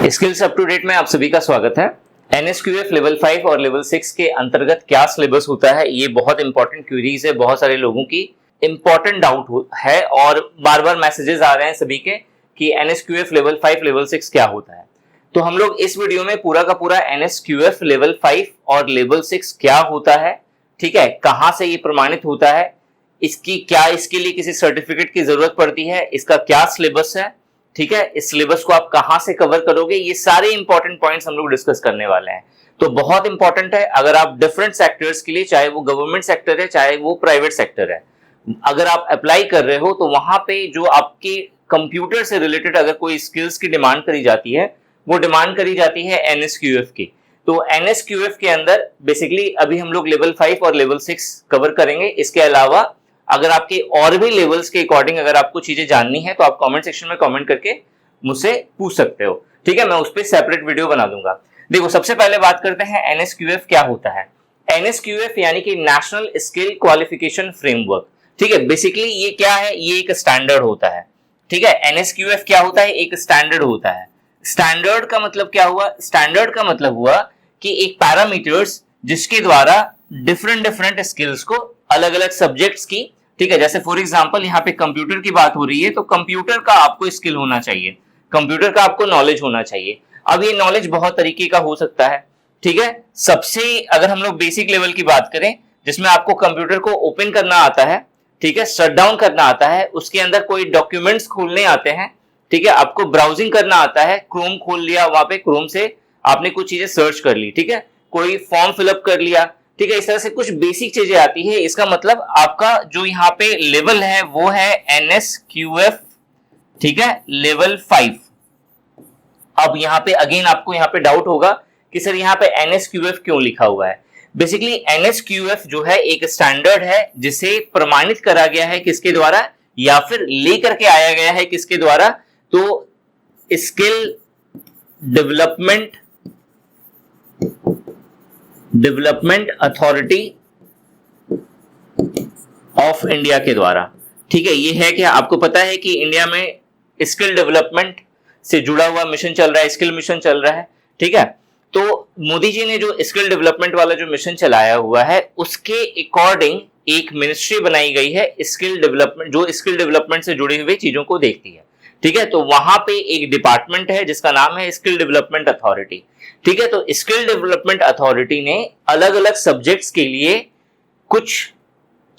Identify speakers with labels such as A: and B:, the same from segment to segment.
A: Skills up to date में आप सभी का स्वागत है। एनएसक्यूएफ लेवल 5 और लेवल 6 के अंतर्गत क्या सिलेबस होता है, ये बहुत इंपॉर्टेंट क्वेरीज है। बहुत सारे लोगों की इंपॉर्टेंट डाउट है और बार बार मैसेजेस आ रहे हैं सभी के कि एनएसक्यूएफ लेवल 5 लेवल 6 क्या होता है। तो हम लोग इस वीडियो में पूरा का पूरा एनएसक्यूएफ लेवल 5 और लेवल 6 क्या होता है, ठीक है, कहां से ये प्रमाणित होता है, इसके लिए किसी सर्टिफिकेट की जरूरत पड़ती है, इसका क्या सिलेबस है, ठीक है, इस सिलेबस को आप कहां से कवर करोगे, ये सारे इंपॉर्टेंट पॉइंट्स हम लोग डिस्कस करने वाले हैं। तो बहुत इंपॉर्टेंट है। अगर आप डिफरेंट सेक्टर्स के लिए, चाहे वो गवर्नमेंट सेक्टर है चाहे वो प्राइवेट सेक्टर है, अगर आप अप्लाई कर रहे हो तो वहां पे जो आपके कंप्यूटर से रिलेटेड अगर कोई स्किल्स की डिमांड करी जाती है, वो डिमांड करी जाती है एनएसक्यूएफ की। तो एनएसक्यूएफ के अंदर बेसिकली अभी हम लोग लेवल 5 और लेवल 6 कवर करेंगे। इसके अलावा अगर आपके और भी लेवल्स के अकॉर्डिंग अगर आपको चीजें जाननी है तो आप कमेंट सेक्शन में कमेंट करके मुझसे पूछ सकते हो, ठीक है, मैं उस पर सेपरेट वीडियो बना दूंगा। देखो, सबसे पहले बात करते हैं एनएसक्यूएफ क्या होता है। एनएसक्यूएफ यानी कि नेशनल स्किल क्वालिफिकेशन फ्रेमवर्क, ठीक है। बेसिकली ये क्या है, ये एक स्टैंडर्ड होता है, ठीक है। एनएसक्यूएफ क्या होता है, एक स्टैंडर्ड होता है। स्टैंडर्ड का मतलब क्या हुआ, स्टैंडर्ड का मतलब हुआ कि एक पैरामीटर्स जिसके द्वारा डिफरेंट स्किल्स को, अलग अलग सब्जेक्ट्स की, ठीक है, जैसे फॉर एग्जांपल यहाँ पे कंप्यूटर की बात हो रही है तो कंप्यूटर का आपको स्किल होना चाहिए, कंप्यूटर का आपको नॉलेज होना चाहिए। अब ये नॉलेज बहुत तरीके का हो सकता है, ठीक है। सबसे अगर हम लोग बेसिक लेवल की बात करें जिसमें आपको कंप्यूटर को ओपन करना आता है, ठीक है, शट डाउन करना आता है, उसके अंदर कोई डॉक्यूमेंट्स खोलने आते हैं, ठीक है, आपको ब्राउजिंग करना आता है, क्रोम खोल लिया, वहां पे क्रोम से आपने कुछ चीजें सर्च कर ली, ठीक है, कोई फॉर्म फिलअप कर लिया, ठीक है, इस तरह से कुछ बेसिक चीजें आती है। इसका मतलब आपका जो यहाँ पे लेवल है वो है एनएसक्यूएफ, ठीक है, लेवल 5। अब यहाँ पे अगेन आपको यहाँ पे डाउट होगा कि सर यहाँ पे एनएसक्यूएफ क्यों लिखा हुआ है। बेसिकली एनएसक्यूएफ जो है एक स्टैंडर्ड है जिसे प्रमाणित करा गया है किसके द्वारा, या फिर लेकर के आया गया है किसके द्वारा, तो skill development authority of India के द्वारा, ठीक है। ये है कि आपको पता है कि इंडिया में स्किल डेवलपमेंट से जुड़ा हुआ मिशन चल रहा है, स्किल मिशन चल रहा है, ठीक है। तो मोदी जी ने जो स्किल डेवलपमेंट वाला जो मिशन चलाया हुआ है उसके अकॉर्डिंग एक मिनिस्ट्री बनाई गई है स्किल डेवलपमेंट, जो स्किल डेवलपमेंट से जुड़ी हुई चीजों को देखती है, ठीक है। तो वहां पे एक डिपार्टमेंट है जिसका नाम है स्किल डेवलपमेंट अथॉरिटी, ठीक है। तो स्किल डेवलपमेंट अथॉरिटी ने अलग अलग सब्जेक्ट्स के लिए कुछ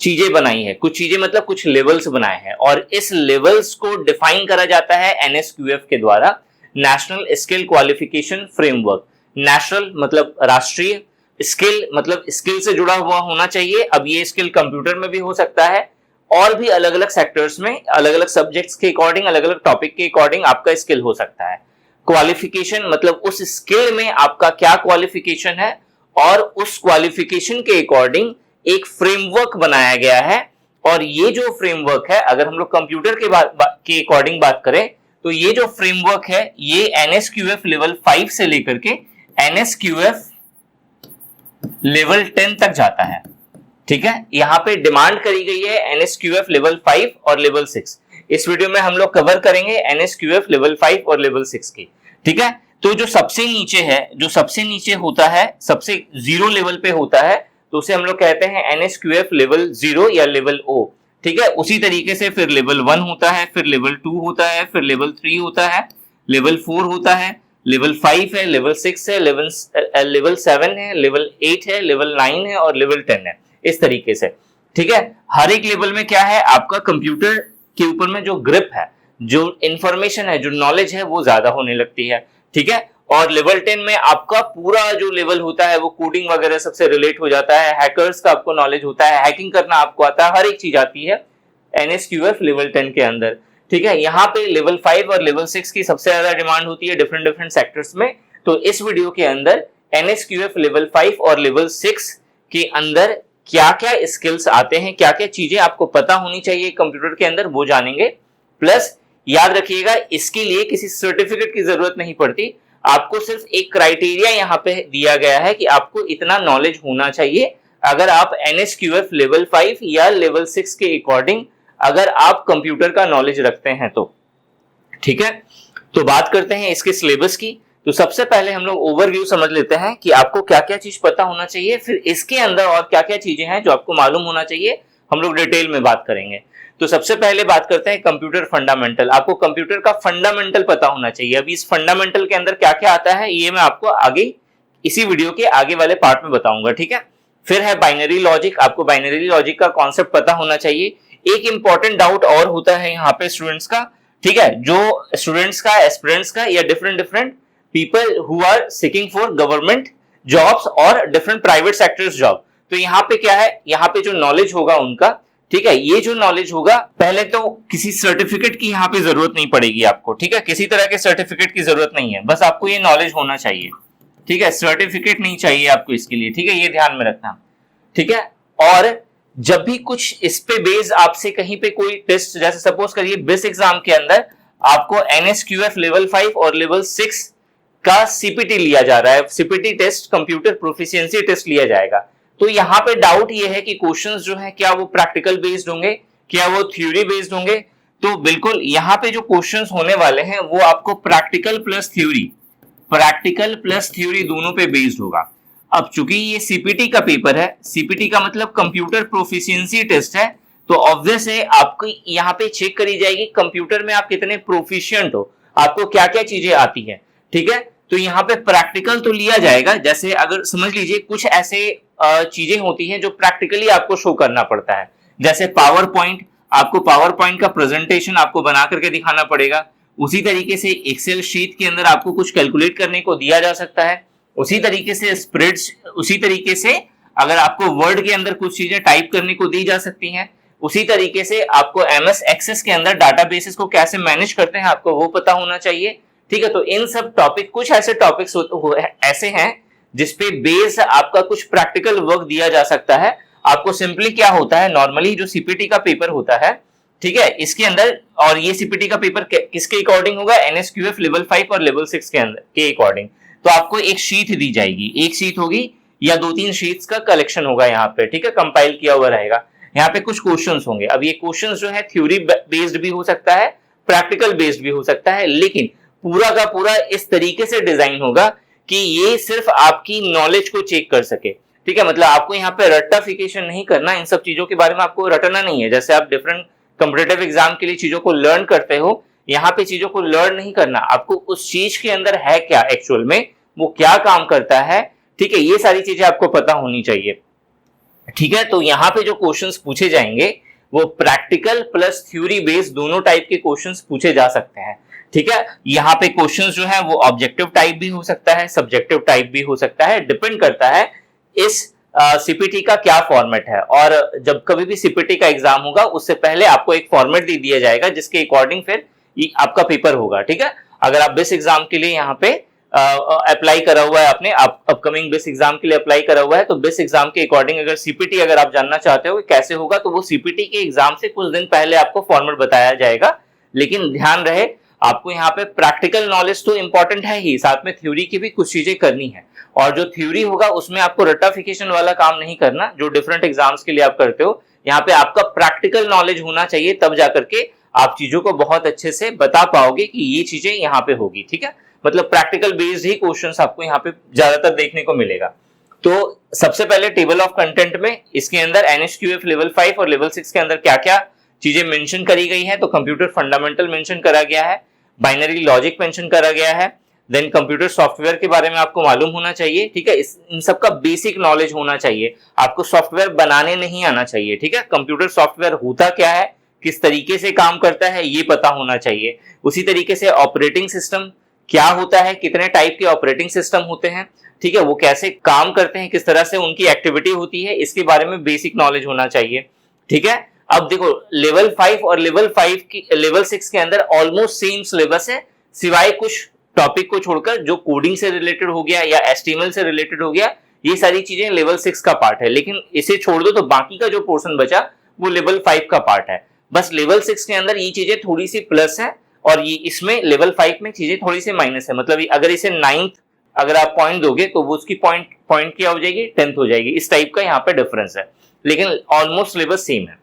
A: चीजें बनाई है, कुछ चीजें मतलब कुछ लेवल्स बनाए हैं, और इस लेवल्स को डिफाइन करा जाता है एनएसक्यूएफ के द्वारा, national skill qualification framework. National मतलब राष्ट्रीय, स्किल मतलब स्किल से जुड़ा हुआ होना चाहिए। अब ये स्किल कंप्यूटर में भी हो सकता है और भी अलग अलग सेक्टर्स में, अलग अलग सब्जेक्ट्स के अकॉर्डिंग, अलग अलग टॉपिक के अकॉर्डिंग आपका स्किल हो सकता है। क्वालिफिकेशन मतलब उस स्किल में आपका क्या क्वालिफिकेशन है, और उस क्वालिफिकेशन के अकॉर्डिंग एक फ्रेमवर्क बनाया गया है। और ये जो फ्रेमवर्क है, अगर हम लोग कंप्यूटर के अकॉर्डिंग बात करें तो ये जो फ्रेमवर्क है ये एनएसक्यूएफ लेवल 5 से लेकर के एनएसक्यूएफ लेवल 10 तक जाता है, ठीक है। यहां पे डिमांड करी गई है एनएसक्यूएफ लेवल 5 और लेवल 6। इस वीडियो में हम लोग कवर करेंगे एनएसक्यूएफ लेवल 5 और लेवल 6 की, ठीक है। तो जो सबसे नीचे है, जो सबसे नीचे होता है, सबसे जीरो लेवल पे होता है, तो उसे हम लोग कहते हैं एनएसक्यूएफ लेवल 0 या लेवल O, ठीक है। उसी तरीके से फिर लेवल 1 होता है, फिर लेवल 2 होता है, फिर लेवल 3 होता है, लेवल 4 होता है, लेवल 5 है, लेवल 6 है, लेवल 7 है, लेवल 8 है, लेवल 9 है और लेवल 10 है, इस तरीके से, ठीक है। हर एक लेवल में क्या है, आपका कंप्यूटर के ऊपर में जो ग्रिप है, जो इंफॉर्मेशन है, जो नॉलेज है, वो ज्यादा होने लगती है, ठीक है। और लेवल 10 में आपका पूरा जो लेवल होता है वो कोडिंग वगैरह सबसे रिलेट हो जाता है, हैकर्स का आपको नॉलेज होता है, हैकिंग करना आपको आता है, हर एक चीज आती है एनएसक्यूएफ लेवल 10 के अंदर, ठीक है। यहाँ पे लेवल 5 और लेवल 6 की सबसे ज्यादा डिमांड होती है डिफरेंट सेक्टर्स में। तो इस वीडियो के अंदर एनएसक्यूएफ लेवल 5 और लेवल 6 के अंदर क्या क्या स्किल्स आते हैं, क्या क्या चीजें आपको पता होनी चाहिए कंप्यूटर के अंदर, वो जानेंगे। प्लस याद रखिएगा, इसके लिए किसी सर्टिफिकेट की जरूरत नहीं पड़ती, आपको सिर्फ एक क्राइटेरिया यहाँ पे दिया गया है कि आपको इतना नॉलेज होना चाहिए अगर आप एनएसक्यूएफ लेवल 5 या लेवल 6 के अकॉर्डिंग अगर आप कंप्यूटर का नॉलेज रखते हैं तो, ठीक है। तो बात करते हैं इसके सिलेबस की। तो सबसे पहले हम लोग ओवरव्यू समझ लेते हैं कि आपको क्या क्या चीज पता होना चाहिए, फिर इसके अंदर और क्या क्या चीजें हैं जो आपको मालूम होना चाहिए, हम लोग डिटेल में बात करेंगे। तो सबसे पहले बात करते हैं कंप्यूटर फंडामेंटल। आपको कंप्यूटर का फंडामेंटल पता होना चाहिए। अभी इस फंडामेंटल के अंदर क्या क्या आता है ये मैं आपको आगे इसी वीडियो के आगे वाले पार्ट में बताऊंगा, ठीक है। फिर है बाइनरी लॉजिक। आपको बाइनरी लॉजिक का कॉन्सेप्ट पता होना चाहिए। एक इंपॉर्टेंट डाउट और होता है यहाँ पे स्टूडेंट्स का, ठीक है, जो स्टूडेंट्स का, एस्पिरेंट्स का, या different different people who are seeking for government jobs और डिफरेंट प्राइवेट सेक्टर्स जॉब। तो यहाँ पे क्या है, यहाँ पे जो नॉलेज होगा उनका, ठीक है, ये जो नॉलेज होगा, पहले तो किसी सर्टिफिकेट की यहाँ पे जरूरत नहीं पड़ेगी आपको, ठीक है, किसी तरह के सर्टिफिकेट की जरूरत नहीं है, बस आपको ये नॉलेज होना चाहिए, ठीक है। सर्टिफिकेट नहीं चाहिए आपको इसके लिए, ठीक है, ये ध्यान में रखना, ठीक है। और जब भी कुछ इस पे बेस आपसे कहीं पे कोई टेस्ट, जैसे सपोज करिए बेस एग्जाम के अंदर आपको NSQF लेवल 5 और लेवल 6 का CPT लिया जा रहा है, CPT test, computer proficiency test लिया जाएगा। तो यहाँ पे डाउट ये है कि क्वेश्चंस जो है क्या वो प्रैक्टिकल बेस्ड होंगे, क्या वो थ्योरी बेस्ड होंगे। तो बिल्कुल यहाँ पे जो क्वेश्चंस होने वाले हैं वो आपको प्रैक्टिकल प्लस थ्योरी दोनों पे बेस्ड होगा। अब चूंकि ये CPT का पेपर है, CPT का मतलब कंप्यूटर प्रोफिशिएंसी टेस्ट है, तो ऑब्वियस है आपको यहाँ पे चेक करी जाएगी कंप्यूटर में आप कितने प्रोफिशिएंट हो, आपको क्या क्या चीजें आती है, ठीक है। तो यहाँ पे प्रैक्टिकल तो लिया जाएगा, जैसे अगर समझ लीजिए कुछ ऐसे चीजें होती हैं जो प्रैक्टिकली आपको शो करना पड़ता है, जैसे पावर पॉइंट, आपको पावर पॉइंट का प्रेजेंटेशन आपको बना करके दिखाना पड़ेगा। उसी तरीके से एक्सेल शीट के अंदर आपको कुछ कैलकुलेट करने को दिया जा सकता है। उसी तरीके से स्प्रेड्स, उसी तरीके से अगर आपको वर्ड के अंदर कुछ चीजें टाइप करने को दी जा सकती हैं, उसी तरीके से आपको MS एक्सेस के अंदर डाटाबेसेस को कैसे मैनेज करते हैं आपको वो पता होना चाहिए, ठीक है। तो इन सब टॉपिक, कुछ ऐसे टॉपिक्स ऐसे हैं जिसपे बेस आपका कुछ प्रैक्टिकल वर्क दिया जा सकता है। आपको सिंपली क्या होता है, नॉर्मली जो CPT का पेपर होता है, ठीक है, इसके अंदर, और ये CPT का पेपर किसके अकॉर्डिंग होगा, NSQF लेवल 5 और लेवल 6 के अंदर के अकॉर्डिंग। तो आपको एक शीट दी जाएगी, एक शीट होगी या 2-3 शीट्स का कलेक्शन होगा यहाँ पे, ठीक है, कंपाइल किया हुआ रहेगा। यहाँ पे कुछ क्वेश्चंस होंगे। अब ये क्वेश्चंस जो है थ्योरी बेस्ड भी हो सकता है, प्रैक्टिकल बेस्ड भी हो सकता है, लेकिन पूरा का पूरा इस तरीके से डिजाइन होगा कि ये सिर्फ आपकी नॉलेज को चेक कर सके, ठीक है। मतलब आपको यहाँ पे रट्टाफिकेशन नहीं करना, इन सब चीजों के बारे में आपको रटना नहीं है। जैसे आप डिफरेंट कॉम्पिटिटिव एग्जाम के लिए चीजों को लर्न करते हो, यहाँ पे चीजों को लर्न नहीं करना, आपको उस चीज के अंदर है क्या एक्चुअल में, वो क्या काम करता है, ठीक है, ये सारी चीजें आपको पता होनी चाहिए, ठीक है। तो यहाँ पे जो क्वेश्चंस पूछे जाएंगे वो प्रैक्टिकल प्लस थ्योरी बेस्ड दोनों टाइप के क्वेश्चंस पूछे जा सकते हैं, ठीक है। यहाँ पे क्वेश्चंस जो है वो ऑब्जेक्टिव टाइप भी हो सकता है, सब्जेक्टिव टाइप भी हो सकता है, डिपेंड करता है इस CPT का क्या फॉर्मेट है। और जब कभी भी CPT का एग्जाम होगा उससे पहले आपको एक फॉर्मेट दे दिया जाएगा जिसके अकॉर्डिंग फिर आपका पेपर होगा, ठीक है। अगर आप बेस एग्जाम के लिए यहाँ पे अप्लाई करा हुआ है, आपने अपकमिंग बेस एग्जाम के लिए अप्लाई करा हुआ है, तो बेस एग्जाम के अकॉर्डिंग अगर CPT अगर आप जानना चाहते हो कैसे होगा, तो वो CPT के एग्जाम से कुछ दिन पहले आपको फॉर्मेट बताया जाएगा। लेकिन ध्यान रहे आपको यहाँ पे प्रैक्टिकल नॉलेज तो इंपॉर्टेंट है ही, साथ में थ्योरी की भी कुछ चीजें करनी है। और जो थ्योरी होगा उसमें आपको रट्टाफिकेशन वाला काम नहीं करना जो डिफरेंट एग्जाम्स के लिए आप करते हो। यहाँ पे आपका प्रैक्टिकल नॉलेज होना चाहिए, तब जाकर के आप चीजों को बहुत अच्छे से बता पाओगे कि ये चीजें यहाँ पे होगी, ठीक है। मतलब प्रैक्टिकल बेस्ड ही क्वेश्चंस आपको यहाँ पे ज्यादातर देखने को मिलेगा। तो सबसे पहले टेबल ऑफ कंटेंट में इसके अंदर NSQF लेवल 5 और लेवल 6 के अंदर क्या क्या चीजें मेंशन करी गई है, तो कंप्यूटर फंडामेंटल मेंशन करा गया है, बाइनरी लॉजिक मेंशन करा गया है, देन कंप्यूटर सॉफ्टवेयर के बारे में आपको मालूम होना चाहिए, ठीक है। इन सब का बेसिक नॉलेज होना चाहिए, आपको सॉफ्टवेयर बनाने नहीं आना चाहिए, ठीक है। कंप्यूटर सॉफ्टवेयर होता क्या है, किस तरीके से काम करता है, ये पता होना चाहिए। उसी तरीके से ऑपरेटिंग सिस्टम क्या होता है, कितने टाइप के ऑपरेटिंग सिस्टम होते हैं, ठीक है, वो कैसे काम करते हैं, किस तरह से उनकी एक्टिविटी होती है, इसके बारे में बेसिक नॉलेज होना चाहिए, ठीक है। अब देखो लेवल 5 और लेवल 6 के अंदर ऑलमोस्ट सेम सिलेबस है, सिवाय कुछ टॉपिक को छोड़कर जो कोडिंग से रिलेटेड हो गया या HTML से रिलेटेड हो गया, ये सारी चीजें लेवल 6 का पार्ट है। लेकिन इसे छोड़ दो तो बाकी का जो पोर्शन बचा वो लेवल 5 का पार्ट है। बस लेवल 6 के अंदर ये चीजें थोड़ी सी प्लस है और ये इसमें लेवल 5 में चीजें थोड़ी सी माइनस है। मतलब अगर इसे 9th अगर आप पॉइंट दोगे तो वो उसकी पॉइंट क्या हो जाएगी, 10th हो जाएगी। इस टाइप का यहाँ पे डिफरेंस है, लेकिन ऑलमोस्ट सिलेबस सेम है।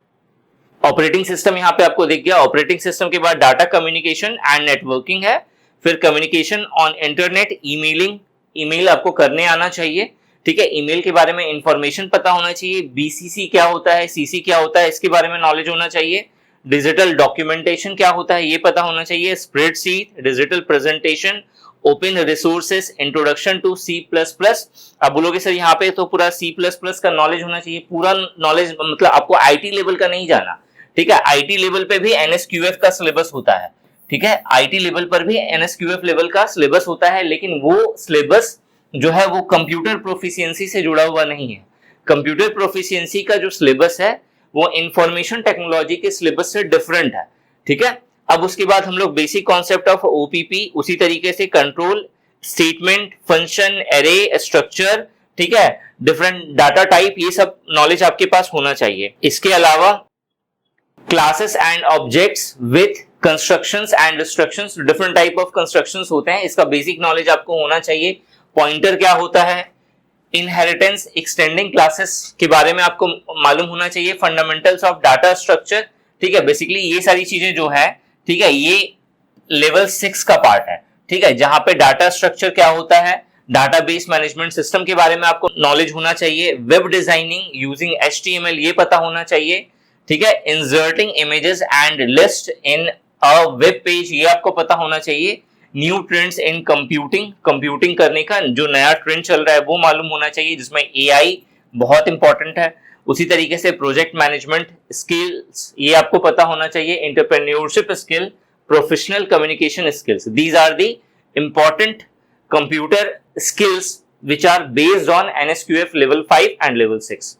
A: ऑपरेटिंग सिस्टम यहाँ पे आपको दिख गया। ऑपरेटिंग सिस्टम के बाद डाटा कम्युनिकेशन एंड नेटवर्किंग है, फिर communication on internet, emailing, email आपको करने आना चाहिए, ठीक है। ईमेल के बारे में इंफॉर्मेशन पता होना चाहिए, बीसीसी क्या होता है, सीसी क्या होता है, इसके बारे में नॉलेज होना चाहिए। डिजिटल डॉक्यूमेंटेशन क्या होता है ये पता होना चाहिए, spreadsheet, digital presentation, open resources, introduction to C plus plus. आप बोलोगे सर यहाँ पे तो पूरा सी प्लस प्लस का नॉलेज होना चाहिए, पूरा नॉलेज मतलब आपको आईटी लेवल का नहीं जाना, ठीक है। आईटी लेवल पे भी एनएसक्यूएफ का सिलेबस होता है, ठीक है। आईटी लेवल पर भी एनएसक्यूएफ लेवल का सिलेबस होता है, लेकिन वो सिलेबस जो है वो कंप्यूटर प्रोफिशिएंसी से जुड़ा हुआ नहीं है। कंप्यूटर प्रोफिशिएंसी का जो सिलेबस है वो इंफॉर्मेशन टेक्नोलॉजी के सिलेबस से डिफरेंट है, ठीक है। अब उसके बाद हम लोग बेसिक कॉन्सेप्ट ऑफ ओपीपी, उसी तरीके से control, statement, function, array, structure, ठीक है, डिफरेंट डाटा टाइप, ये सब नॉलेज आपके पास होना चाहिए। इसके अलावा classes and objects with constructions and restrictions, different type of constructions होते हैं, इसका बेसिक नॉलेज आपको होना चाहिए। पॉइंटर क्या होता है, इनहेरिटेंस, एक्सटेंडिंग क्लासेस के बारे में आपको मालूम होना चाहिए, फंडामेंटल्स ऑफ डाटा स्ट्रक्चर, ठीक है। बेसिकली ये सारी चीजें जो है, ठीक है, ये लेवल 6 का पार्ट है, ठीक है, जहां पे डाटा स्ट्रक्चर क्या होता है, डाटाबेस मैनेजमेंट सिस्टम के बारे में आपको नॉलेज होना चाहिए। वेब डिजाइनिंग यूजिंग एचटीएमएल ये पता होना चाहिए, ठीक है। Inserting images and list in a web page ये आपको पता होना चाहिए। New trends in computing, computing करने का जो नया ट्रेंड चल रहा है वो मालूम होना चाहिए, जिसमें एआई बहुत इंपॉर्टेंट है। उसी तरीके से प्रोजेक्ट मैनेजमेंट स्किल्स ये आपको पता होना चाहिए, entrepreneurship skill, professional communication skills, these are the important computer skills which are based on NSQF level 5 and level 6,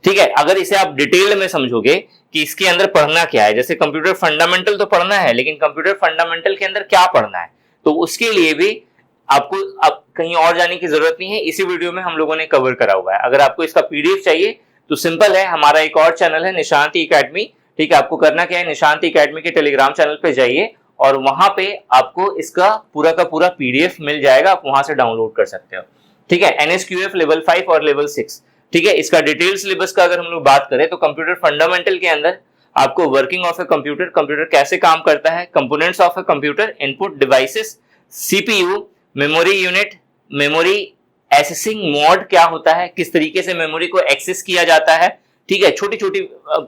A: ठीक है। अगर इसे आप डिटेल में समझोगे कि इसके अंदर पढ़ना क्या है, जैसे कंप्यूटर फंडामेंटल तो पढ़ना है, लेकिन कंप्यूटर फंडामेंटल के अंदर क्या पढ़ना है, तो उसके लिए भी आपको अब कहीं और जाने की जरूरत नहीं है, इसी वीडियो में हम लोगों ने कवर करा हुआ है। अगर आपको इसका पीडीएफ चाहिए तो सिंपल है, हमारा एक और चैनल है निशांति एकेडमी, ठीक है। आपको करना क्या है, निशांति एकेडमी के टेलीग्राम चैनल पे जाइए और वहां पे आपको इसका पूरा का पूरा पीडीएफ मिल जाएगा, आप वहां से डाउनलोड कर सकते हो, ठीक है। एनएसक्यूएफ लेवल 5 और लेवल 6, ठीक है। इसका डिटेल सिलेबस का अगर हम लोग बात करें तो कंप्यूटर फंडामेंटल के अंदर आपको working of a computer, computer कैसे काम करता है, components of a computer, input devices, CPU, memory unit, memory accessing mode क्या होता है, किस तरीके से मेमोरी को एक्सेस किया जाता है, ठीक है। छोटी छोटी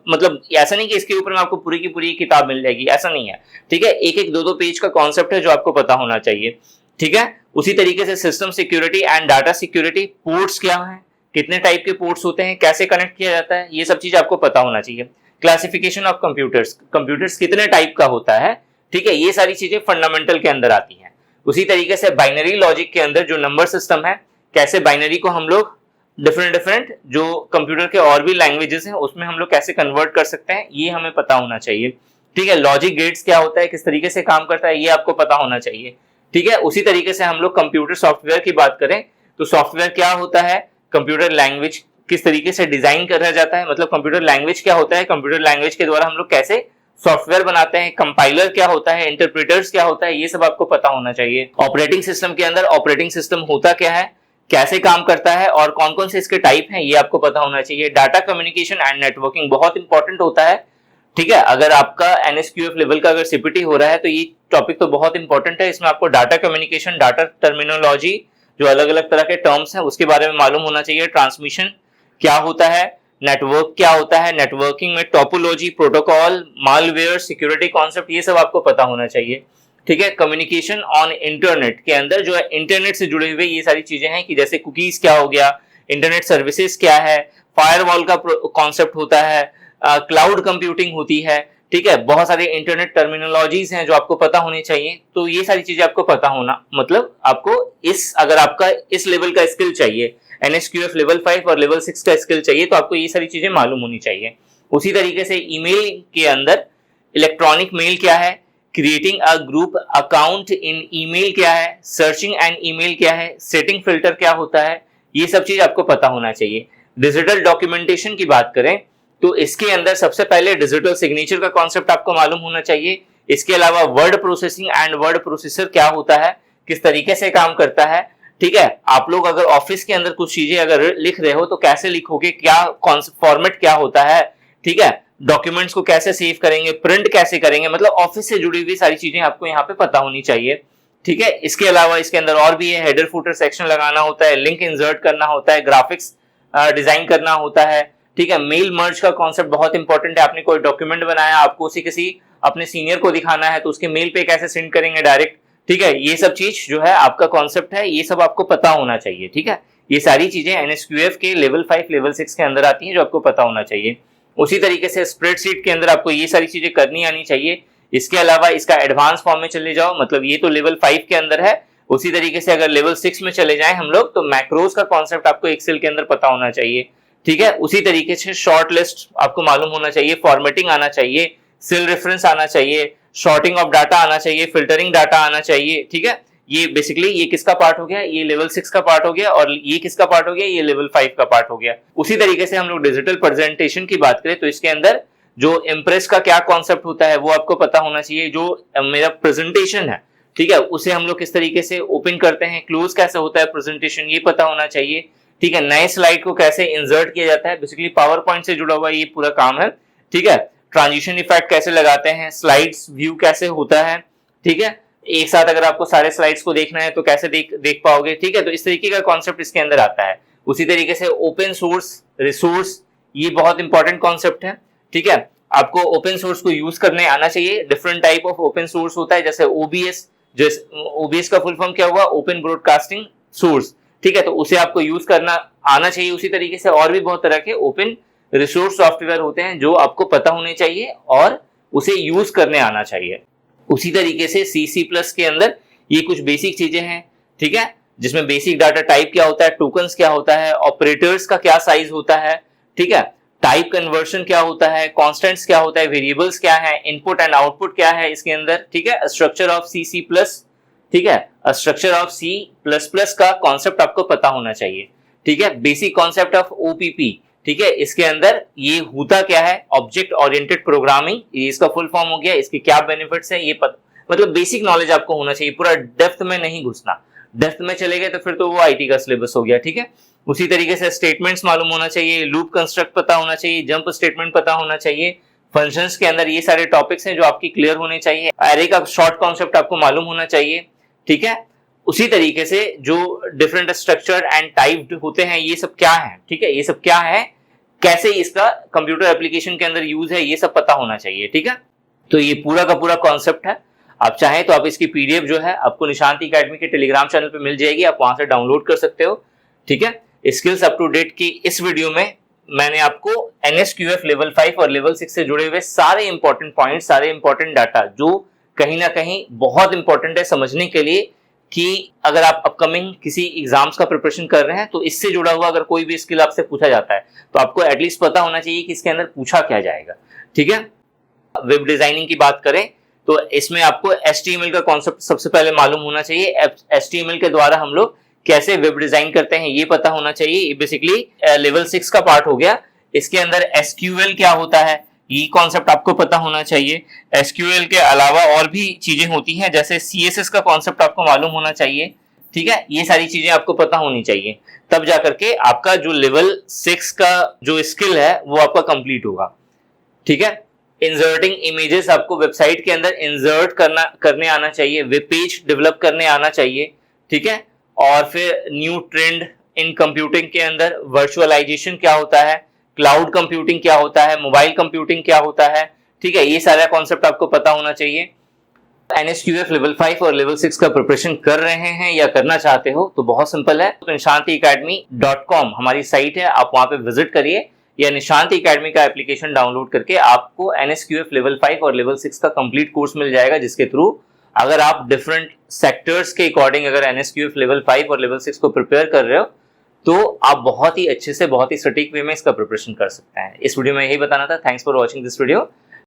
A: मतलब ऐसा नहीं कि इसके ऊपर में आपको पूरी की पूरी किताब मिल जाएगी, ऐसा नहीं है, ठीक है। एक एक दो दो पेज का कॉन्सेप्ट है जो आपको पता होना चाहिए, ठीक है। उसी तरीके से system security and data security, ports क्या है, कितने टाइप के पोर्ट्स होते हैं, कैसे कनेक्ट किया जाता है, ये सब चीज आपको पता होना चाहिए। क्लासिफिकेशन ऑफ कंप्यूटर्स, कंप्यूटर्स कितने टाइप का होता है, ठीक है, ये सारी चीजें फंडामेंटल के अंदर आती हैं। उसी तरीके से बाइनरी लॉजिक के अंदर जो नंबर सिस्टम है, कैसे बाइनरी को हम लोग डिफरेंट जो कंप्यूटर के और भी लैंग्वेजेस हैं उसमें हम लोग कैसे कन्वर्ट कर सकते हैं, ये हमें पता होना चाहिए, ठीक है। लॉजिक गेट्स क्या होता है, किस तरीके से काम करता है, ये आपको पता होना चाहिए, ठीक है। उसी तरीके से हम लोग कंप्यूटर सॉफ्टवेयर की बात करें तो सॉफ्टवेयर क्या होता है, कंप्यूटर लैंग्वेज किस तरीके से डिजाइन करा जाता है, मतलब कंप्यूटर लैंग्वेज क्या होता है, कंप्यूटर लैंग्वेज के द्वारा हम लोग कैसे सॉफ्टवेयर बनाते हैं, कंपाइलर क्या होता है, इंटरप्रेटर्स क्या होता है, ये सब आपको पता होना चाहिए। ऑपरेटिंग सिस्टम के अंदर ऑपरेटिंग सिस्टम होता क्या है, कैसे काम करता है और कौन कौन से इसके टाइप हैं, ये आपको पता होना चाहिए। डाटा कम्युनिकेशन एंड नेटवर्किंग बहुत इंपॉर्टेंट होता है, ठीक है। अगर आपका एनएसक्यूएफ लेवल का अगर सीपीटी हो रहा है तो ये टॉपिक तो बहुत इंपॉर्टेंट है, इसमें आपको डाटा कम्युनिकेशन, डाटा टर्मिनोलॉजी, जो अलग अलग तरह के टर्म्स हैं उसके बारे में मालूम होना चाहिए। ट्रांसमिशन क्या होता है, नेटवर्क क्या होता है, नेटवर्किंग में topology, protocol, malware, security concept, ये सब आपको पता होना चाहिए, ठीक है। कम्युनिकेशन ऑन इंटरनेट के अंदर जो है इंटरनेट से जुड़े हुए ये सारी चीजें हैं कि जैसे कुकीज क्या हो गया, इंटरनेट सर्विसेज क्या है, फायरवॉल का कॉन्सेप्ट होता है, क्लाउड कंप्यूटिंग होती है, ठीक है। बहुत सारे इंटरनेट टर्मिनोलॉजीज हैं जो आपको पता होनी चाहिए, तो ये सारी चीजें आपको पता होना, मतलब आपको अगर आपका इस लेवल का स्किल चाहिए, एनएसक्यूएफ लेवल 5 और लेवल 6 का स्किल चाहिए, तो आपको ये सारी चीजें मालूम होनी चाहिए। उसी तरीके से ईमेल के अंदर इलेक्ट्रॉनिक मेल क्या है, creating a group account in email क्या है, सर्चिंग एन ईमेल क्या है, सेटिंग फिल्टर क्या होता है, ये सब चीज आपको पता होना चाहिए। डिजिटल डॉक्यूमेंटेशन की बात करें तो इसके अंदर सबसे पहले डिजिटल सिग्नेचर का कॉन्सेप्ट आपको मालूम होना चाहिए। इसके अलावा word processing and word processor क्या होता है, किस तरीके से काम करता है, ठीक है। आप लोग अगर ऑफिस के अंदर कुछ चीजें अगर लिख रहे हो तो कैसे लिखोगे, क्या फॉर्मेट क्या होता है, ठीक है। डॉक्यूमेंट्स को कैसे सेव करेंगे, प्रिंट कैसे करेंगे, मतलब ऑफिस से जुड़ी हुई सारी चीजें आपको यहाँ पे पता होनी चाहिए, ठीक है। इसके अलावा इसके अंदर और भी है, हेडर फुटर सेक्शन लगाना होता है, लिंक इंसर्ट करना होता है, ग्राफिक्स डिजाइन करना होता है, ठीक है। मेल मर्ज का कॉन्सेप्ट बहुत इंपॉर्टेंट है। आपने कोई डॉक्यूमेंट बनाया, आपको उसे किसी अपने सीनियर को दिखाना है तो उसके मेल पे कैसे सेंड करेंगे डायरेक्ट, ठीक है। ये सब चीज जो है आपका कॉन्सेप्ट है, ये सब आपको पता होना चाहिए, ठीक है। ये सारी चीजें NSQF के लेवल 5 लेवल 6 के अंदर आती हैं जो आपको पता होना चाहिए। उसी तरीके से स्प्रेडशीट के अंदर आपको ये सारी चीजें करनी आनी चाहिए। इसके अलावा इसका एडवांस फॉर्म में चले जाओ, मतलब ये तो लेवल 5 के अंदर है। उसी तरीके से अगर लेवल 6 में चले जाएं हम लोग, तो मैक्रोज का कॉन्सेप्ट आपको एक्सेल के अंदर पता होना चाहिए, ठीक है। उसी तरीके से शॉर्ट लिस्ट आपको मालूम होना चाहिए, फॉर्मेटिंग आना चाहिए, सेल रेफरेंस आना चाहिए, शॉर्टिंग ऑफ डाटा आना चाहिए, फिल्टरिंग डाटा आना चाहिए, ठीक है। ये बेसिकली ये किसका पार्ट हो गया, ये लेवल 6 का पार्ट हो गया, और ये किसका पार्ट हो गया, ये लेवल 5 का पार्ट हो गया। उसी तरीके से हम लोग डिजिटल प्रेजेंटेशन की बात करें तो इसके अंदर जो इम्प्रेस का क्या कॉन्सेप्ट होता है वो आपको पता होना चाहिए। जो मेरा प्रेजेंटेशन है, ठीक है, उसे हम लोग किस तरीके से ओपन करते हैं, क्लोज कैसे होता है प्रेजेंटेशन, ये पता होना चाहिए, ठीक है। नए स्लाइड को कैसे इंसर्ट किया जाता है, बेसिकली पावर पॉइंट से जुड़ा हुआ ये पूरा काम है, ठीक है। ट्रांजिशन इफेक्ट कैसे लगाते हैं, स्लाइड्स व्यू कैसे होता है, ठीक है। एक साथ अगर आपको सारे स्लाइड्स को देखना है तो कैसे देख पाओगे, ठीक है। तो इस तरीके का कॉन्सेप्ट इसके अंदर आता है। उसी तरीके से ओपन सोर्स रिसोर्स, ये बहुत इंपॉर्टेंट कॉन्सेप्ट है, ठीक है। आपको ओपन सोर्स को यूज करने आना चाहिए। Different type of open source होता है, जैसे OBS, जो OBS का फुल फॉर्म क्या हुआ, ओपन ब्रॉडकास्टिंग सोर्स, ठीक है। तो उसे आपको यूज करना आना चाहिए। उसी तरीके से और भी बहुत तरह के ओपन रिसोर्स सॉफ्टवेयर होते हैं जो आपको पता होने चाहिए और उसे यूज करने आना चाहिए। उसी तरीके से C++ के अंदर ये कुछ बेसिक चीजें हैं, ठीक है, जिसमें बेसिक डाटा टाइप क्या होता है, टोकन्स क्या होता है, ऑपरेटर्स का क्या साइज होता है, ठीक है, टाइप कन्वर्शन क्या होता है, कांस्टेंट्स क्या होता है, वेरिएबल्स क्या है, इनपुट एंड आउटपुट क्या है इसके अंदर, ठीक है। स्ट्रक्चर ऑफ C++, ठीक है, स्ट्रक्चर ऑफ C++ का कॉन्सेप्ट आपको पता होना चाहिए, ठीक है। बेसिक कॉन्सेप्ट ऑफ OPP, ठीक है, इसके अंदर ये होता क्या है, ऑब्जेक्ट ओरिएंटेड प्रोग्रामिंग, ये इसका फुल फॉर्म हो गया। इसके क्या बेनिफिट्स है ये मतलब बेसिक नॉलेज आपको होना चाहिए, पूरा डेप्थ में नहीं घुसना। डेप्थ में चले गए तो फिर तो वो IT का सिलेबस हो गया, ठीक है। उसी तरीके से स्टेटमेंट्स मालूम होना चाहिए, लूप कंस्ट्रक्ट पता होना चाहिए, जंप स्टेटमेंट पता होना चाहिए, फंक्शंस के अंदर ये सारे टॉपिक्स हैं जो आपकी क्लियर होने चाहिए। एरे का शॉर्ट कॉन्सेप्ट आपको मालूम होना चाहिए, ठीक है। उसी तरीके से जो डिफरेंट स्ट्रक्चर एंड टाइप्ड होते हैं ये सब क्या है, ठीक है, ये सब क्या है, कैसे इसका कंप्यूटर एप्लीकेशन के अंदर यूज है, ये सब पता होना चाहिए, ठीक है। तो ये पूरा का पूरा कॉन्सेप्ट है। आप चाहें तो आप इसकी PDF जो है आपको निशांत एकेडमी के टेलीग्राम चैनल पे मिल जाएगी, आप वहां से डाउनलोड कर सकते हो, ठीक है। स्किल्स अप टू डेट की इस वीडियो में मैंने आपको NSQF लेवल 5 और लेवल 6 से जुड़े हुए सारे इंपॉर्टेंट पॉइंट्स, सारे इंपॉर्टेंट डाटा जो कहीं ना कहीं बहुत इंपॉर्टेंट है समझने के लिए कि अगर आप अपकमिंग किसी एग्जाम्स का प्रिपरेशन कर रहे हैं तो इससे जुड़ा हुआ अगर कोई भी स्किल आपसे पूछा जाता है तो आपको एटलीस्ट पता होना चाहिए कि इसके अंदर पूछा क्या जाएगा, ठीक है। वेब डिजाइनिंग की बात करें तो इसमें आपको HTML का कॉन्सेप्ट सबसे पहले मालूम होना चाहिए। HTML के द्वारा हम लोग कैसे वेब डिजाइन करते हैं ये पता होना चाहिए। ये बेसिकली लेवल 6 का पार्ट हो गया। इसके अंदर SQL क्या होता है ये कॉन्सेप्ट आपको पता होना चाहिए। SQL के अलावा और भी चीजें होती हैं, जैसे CSS का कॉन्सेप्ट आपको मालूम होना चाहिए, ठीक है। ये सारी चीजें आपको पता होनी चाहिए, तब जाकर के आपका जो लेवल 6 का जो स्किल है वो आपका कंप्लीट होगा, ठीक है। इंसर्टिंग इमेजेस आपको वेबसाइट के अंदर इंसर्ट करने आना चाहिए, वेब पेज डेवलप करने आना चाहिए, ठीक है। और फिर न्यू ट्रेंड इन कंप्यूटिंग के अंदर वर्चुअलाइजेशन क्या होता है, क्लाउड कंप्यूटिंग क्या होता है, मोबाइल कंप्यूटिंग क्या होता है, ठीक है। ये सारा कॉन्सेप्ट आपको पता होना चाहिए। NSQF लेवल 5 और लेवल 6 का प्रिपरेशन कर रहे हैं या करना चाहते हो तो बहुत सिंपल है, तो nishantiacademy.com हमारी साइट है, आप वहां पे विजिट करिए या निशांत एकेडमी का एप्लीकेशन डाउनलोड करके आपको NSQF लेवल 5 और लेवल 6 का कंप्लीट कोर्स मिल जाएगा, जिसके थ्रू अगर आप डिफरेंट सेक्टर्स के अकॉर्डिंग अगर NSQF लेवल 5 और लेवल 6 को प्रिपेयर कर रहे हो तो आप बहुत ही अच्छे से बहुत ही सटीक वे में इसका प्रिपरेशन कर सकते हैं। इस वीडियो में यही बताना था। Thanks for watching this video.